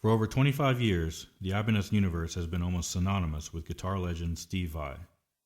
For over 25 years, the Ibanez universe has been almost synonymous with guitar legend Steve Vai,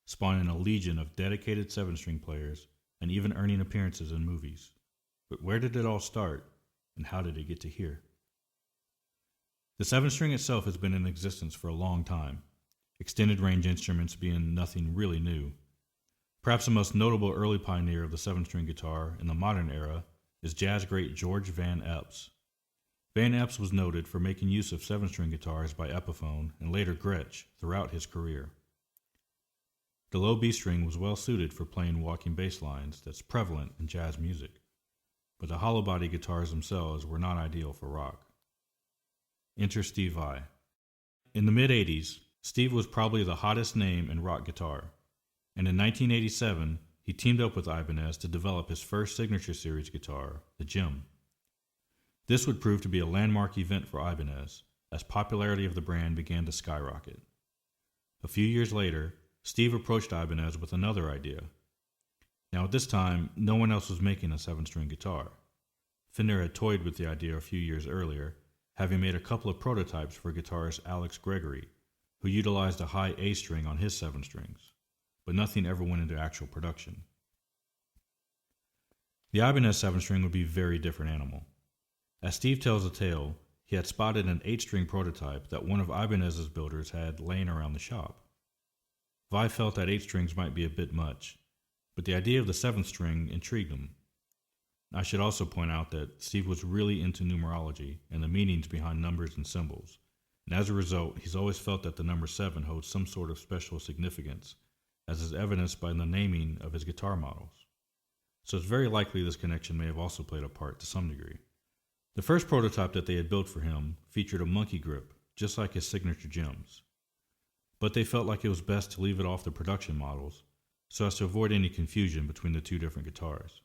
spawning a legion of dedicated 7-string players and even earning appearances in movies. But where did it all start, and how did it get to here? The 7-string itself has been in existence for a long time, extended range instruments being nothing really new. Perhaps the most notable early pioneer of the 7-string guitar in the modern era is jazz great George Van Epps. Van Epps was noted for making use of 7-string guitars by Epiphone and later Gretsch throughout his career. The low B string was well suited for playing walking bass lines that's prevalent in jazz music, but the hollow body guitars themselves were not ideal for rock. Enter Steve Vai. In the mid-'80s, Steve was probably the hottest name in rock guitar, and in 1987, he teamed up with Ibanez to develop his first signature series guitar, the Gem. This would prove to be a landmark event for Ibanez, as popularity of the brand began to skyrocket. A few years later, Steve approached Ibanez with another idea. Now at this time, no one else was making a 7-string guitar. Fender had toyed with the idea a few years earlier, having made a couple of prototypes for guitarist Alex Gregory, who utilized a high A string on his 7 strings, but nothing ever went into actual production. The Ibanez 7-string would be a very different animal. As Steve tells the tale, he had spotted an 8-string prototype that one of Ibanez's builders had laying around the shop. Vai felt that 8 strings might be a bit much, but the idea of the 7th string intrigued him. I should also point out that Steve was really into numerology and the meanings behind numbers and symbols, and as a result, he's always felt that the number 7 holds some sort of special significance, as is evidenced by the naming of his guitar models. So it's very likely this connection may have also played a part to some degree. The first prototype that they had built for him featured a monkey grip, just like his signature Gems. But they felt like it was best to leave it off the production models, so as to avoid any confusion between the two different guitars.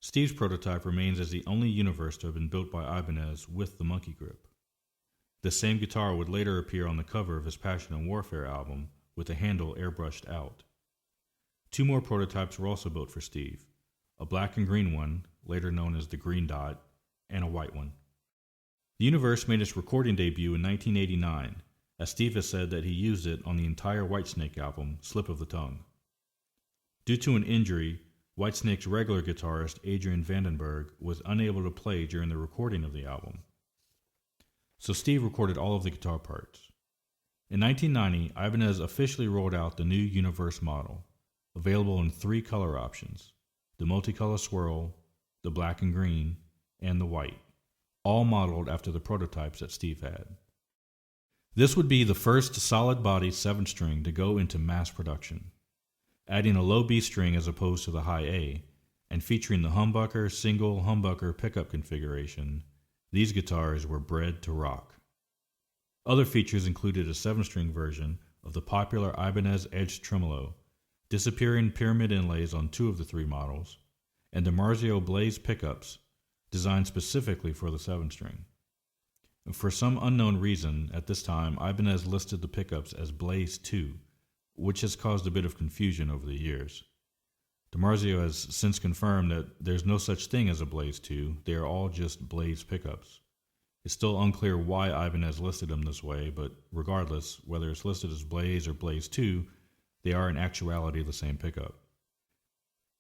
Steve's prototype remains as the only universe to have been built by Ibanez with the monkey grip. This same guitar would later appear on the cover of his Passion and Warfare album with the handle airbrushed out. 2 more prototypes were also built for Steve, a black and green one, later known as the Green Dot, and a white one. The universe made its recording debut in 1989, as Steve has said that he used it on the entire Whitesnake album, Slip of the Tongue. Due to an injury, Whitesnake's regular guitarist Adrian Vandenberg was unable to play during the recording of the album, so Steve recorded all of the guitar parts. In 1990, Ibanez officially rolled out the new Universe model, available in 3 color options: the multicolor swirl, the black and green, and the white, all modeled after the prototypes that Steve had. This would be the first solid-body 7-string to go into mass production, adding a low B string as opposed to the high A, and featuring the humbucker single humbucker pickup configuration. These guitars were bred to rock. Other features included a 7-string version of the popular Ibanez Edge tremolo, disappearing pyramid inlays on 2 of the 3 models, and DiMarzio Blaze pickups designed specifically for the 7-string. For some unknown reason, at this time, Ibanez listed the pickups as Blaze 2, which has caused a bit of confusion over the years. DiMarzio has since confirmed that there's no such thing as a Blaze 2, they are all just Blaze pickups. It's still unclear why Ibanez listed them this way, but regardless, whether it's listed as Blaze or Blaze 2, they are in actuality the same pickup.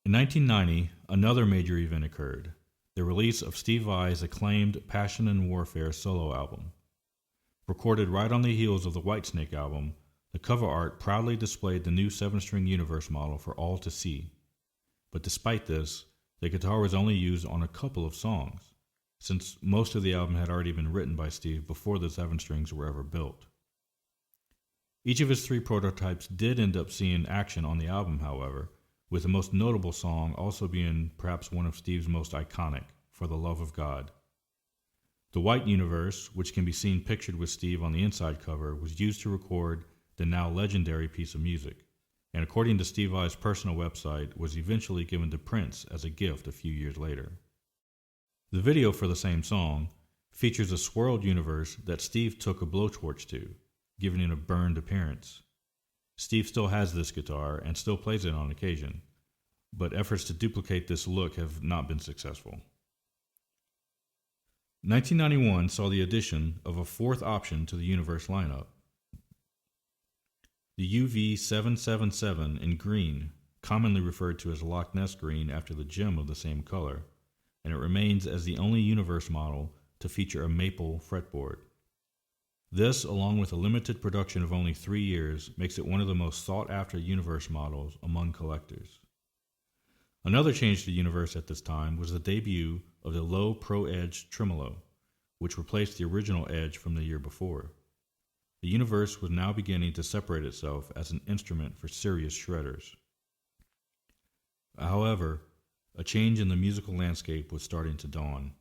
In 1990, another major event occurred: the release of Steve Vai's acclaimed Passion and Warfare solo album. Recorded right on the heels of the Whitesnake album, the cover art proudly displayed the new 7-string Universe model for all to see. But despite this, the guitar was only used on a couple of songs, since most of the album had already been written by Steve before the 7-strings were ever built. Each of his 3 prototypes did end up seeing action on the album, however, with the most notable song also being perhaps one of Steve's most iconic, For the Love of God. The white Universe, which can be seen pictured with Steve on the inside cover, was used to record the now legendary piece of music, and according to Steve Vai's personal website, was eventually given to Prince as a gift a few years later. The video for the same song features a swirled Universe that Steve took a blowtorch to, giving it a burned appearance. Steve still has this guitar and still plays it on occasion, but efforts to duplicate this look have not been successful. 1991 saw the addition of a fourth option to the Universe lineup. The UV777 in green, commonly referred to as Loch Ness green after the gem of the same color, and it remains as the only Universe model to feature a maple fretboard. This, along with a limited production of only 3 years, makes it one of the most sought-after Universe models among collectors. Another change to the Universe at this time was the debut of the low Pro Edge tremolo, which replaced the original Edge from the year before. The Universe was now beginning to separate itself as an instrument for serious shredders. However, a change in the musical landscape was starting to dawn.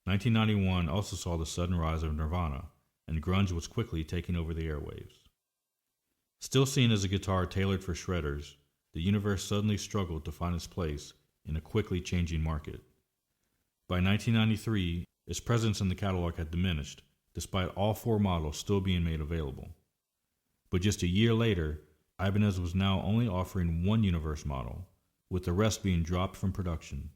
1991 also saw the sudden rise of Nirvana, and grunge was quickly taking over the airwaves. Still seen as a guitar tailored for shredders, the Universe suddenly struggled to find its place in a quickly changing market. By 1993, its presence in the catalog had diminished, despite all 4 models still being made available. But just a year later, Ibanez was now only offering 1 Universe model, with the rest being dropped from production.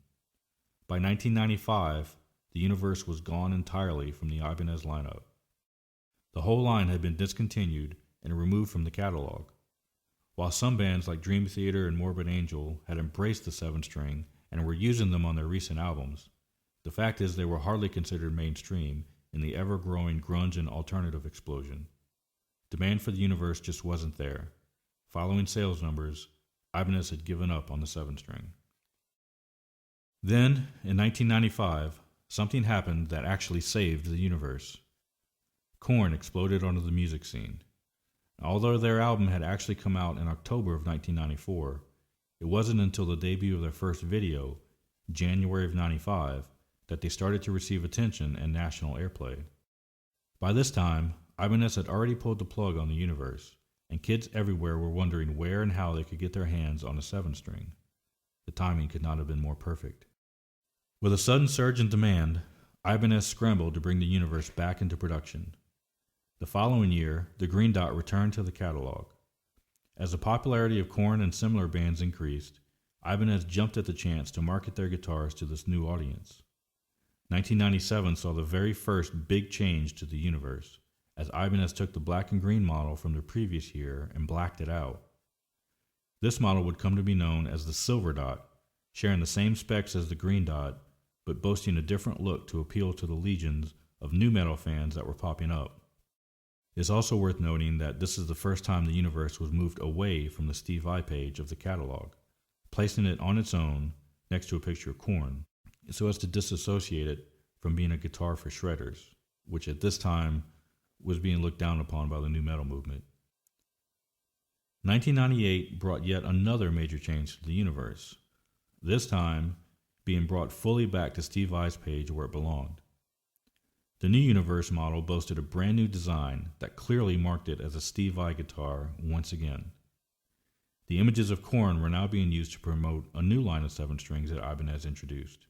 By 1995, the Universe was gone entirely from the Ibanez lineup. The whole line had been discontinued and removed from the catalog. While some bands like Dream Theater and Morbid Angel had embraced the 7-string and were using them on their recent albums, the fact is they were hardly considered mainstream in the ever-growing grunge and alternative explosion. Demand for the Universe just wasn't there. Following sales numbers, Ibanez had given up on the 7-string. Then, in 1995, something happened that actually saved the Universe. Korn exploded onto the music scene. Although their album had actually come out in October of 1994, it wasn't until the debut of their first video, January of 95, that they started to receive attention and national airplay. By this time, Ibanez had already pulled the plug on the Universe, and kids everywhere were wondering where and how they could get their hands on a 7-string. The timing could not have been more perfect. With a sudden surge in demand, Ibanez scrambled to bring the Universe back into production. The following year, the Green Dot returned to the catalog. As the popularity of Korn and similar bands increased, Ibanez jumped at the chance to market their guitars to this new audience. 1997 saw the very first big change to the Universe, as Ibanez took the black and green model from the previous year and blacked it out. This model would come to be known as the Silver Dot, sharing the same specs as the Green Dot, but boasting a different look to appeal to the legions of nu metal fans that were popping up. It's also worth noting that this is the first time the Universe was moved away from the Steve Vai page of the catalog, placing it on its own next to a picture of Korn, so as to disassociate it from being a guitar for shredders, which at this time was being looked down upon by the nu metal movement. 1998 brought yet another major change to the Universe, this time being brought fully back to Steve Vai's page where it belonged. The new Universe model boasted a brand new design that clearly marked it as a Steve Vai guitar once again. The images of Korn were now being used to promote a new line of 7-strings that Ibanez introduced.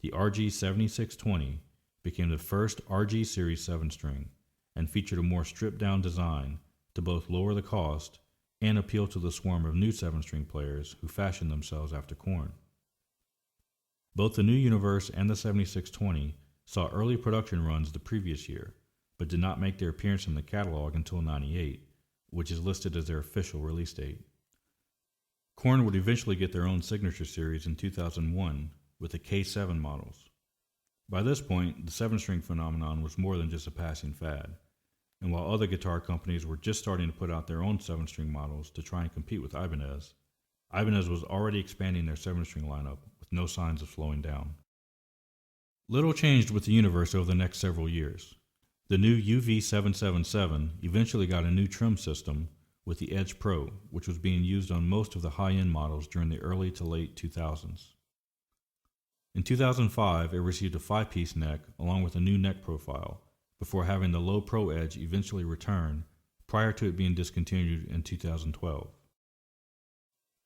The RG7620 became the first RG Series 7-string and featured a more stripped-down design to both lower the cost and appeal to the swarm of new 7-string players who fashioned themselves after Korn. Both the new Universe and the 7620 saw early production runs the previous year, but did not make their appearance in the catalog until '98, which is listed as their official release date. Korn would eventually get their own signature series in 2001 with the K7 models. By this point, the 7-string phenomenon was more than just a passing fad, and while other guitar companies were just starting to put out their own 7-string models to try and compete with Ibanez, Ibanez was already expanding their 7-string lineup with no signs of slowing down. Little changed with the Universe over the next several years. The new UV777 eventually got a new trim system with the Edge Pro, which was being used on most of the high-end models during the early to late 2000s. In 2005, it received a 5-piece neck along with a new neck profile, before having the low Pro Edge eventually return prior to it being discontinued in 2012.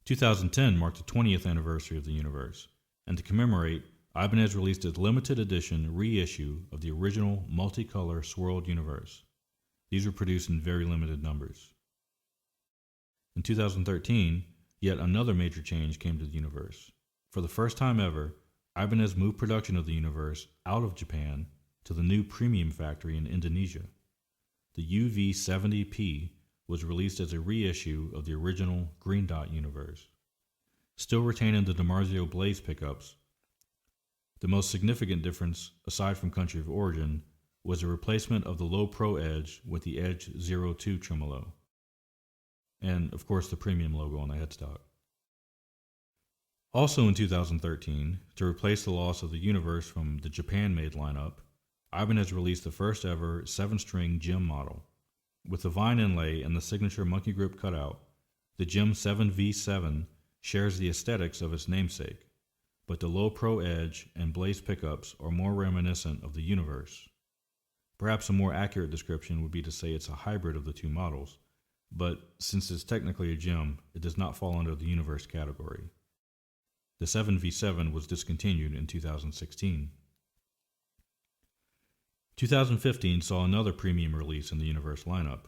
2010 marked the 20th anniversary of the Universe, and to commemorate, Ibanez released a limited edition reissue of the original multicolor swirled Universe. These were produced in very limited numbers. In 2013, yet another major change came to the Universe. For the first time ever, Ibanez moved production of the Universe out of Japan to the new premium factory in Indonesia. The UV70P was released as a reissue of the original Green Dot universe. Still retaining the DiMarzio Blaze pickups, the most significant difference, aside from country of origin, was a replacement of the low Pro Edge with the Edge 02 tremolo, and of course the premium logo on the headstock. Also in 2013, to replace the loss of the universe from the Japan-made lineup, Ibanez released the first ever 7-string Gem model. With the vine inlay and the signature monkey grip cutout, the Gem 7V7 shares the aesthetics of its namesake, but the low Pro Edge and Blaze pickups are more reminiscent of the universe. Perhaps a more accurate description would be to say it's a hybrid of the two models, but since it's technically a Gem, it does not fall under the universe category. The 7V7 was discontinued in 2016. 2015 saw another premium release in the universe lineup,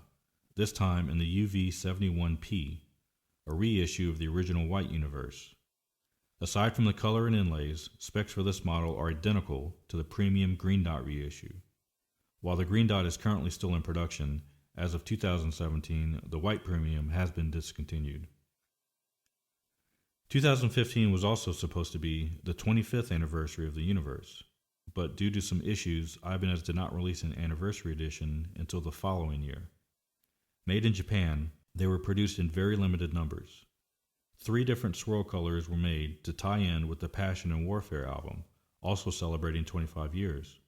this time in the UV71P, a reissue of the original white universe. Aside from the color and inlays, specs for this model are identical to the premium Green Dot reissue. While the Green Dot is currently still in production, as of 2017, the white premium has been discontinued. 2015 was also supposed to be the 25th anniversary of the universe, but due to some issues, Ibanez did not release an anniversary edition until the following year. Made in Japan, they were produced in very limited numbers. 3 different swirl colors were made to tie in with the Passion and Warfare album, also celebrating 25 years.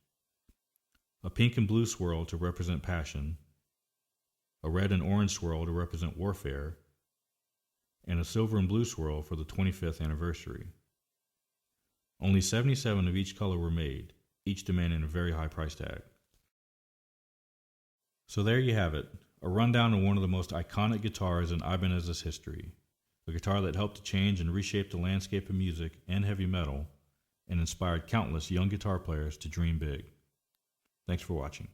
A pink and blue swirl to represent Passion, a red and orange swirl to represent Warfare, and a silver and blue swirl for the 25th anniversary. Only 77 of each color were made, each demanding a very high price tag. So there you have it, a rundown of one of the most iconic guitars in Ibanez's history, a guitar that helped to change and reshape the landscape of music and heavy metal, and inspired countless young guitar players to dream big. Thanks for watching.